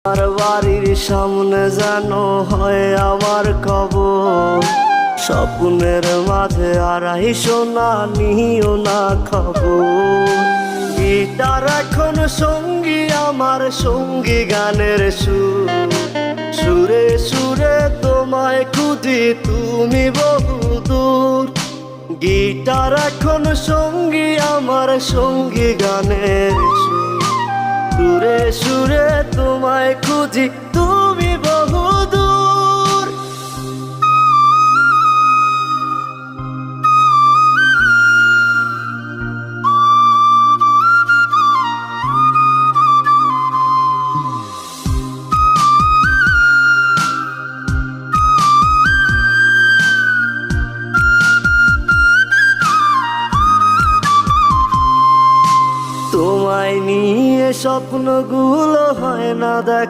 আর বাড়ির সামনে যেন হয় আমার কবর, স্বপ্নের মাঝে আড়াইশো না নিও না খবর। গিটার এখন সঙ্গী আমার, সঙ্গী গানের সুর, সুরে সুরে তোমায় খুঁজি তুমি বহুদূর। গিটার এখন সঙ্গী আমার, সঙ্গী গানের সুর, সুরে সুরে তোমায় খুঁজি তুমি বহুদূর। তোমায় নিয়ে স্বপ্নগুলো হয় না দেখ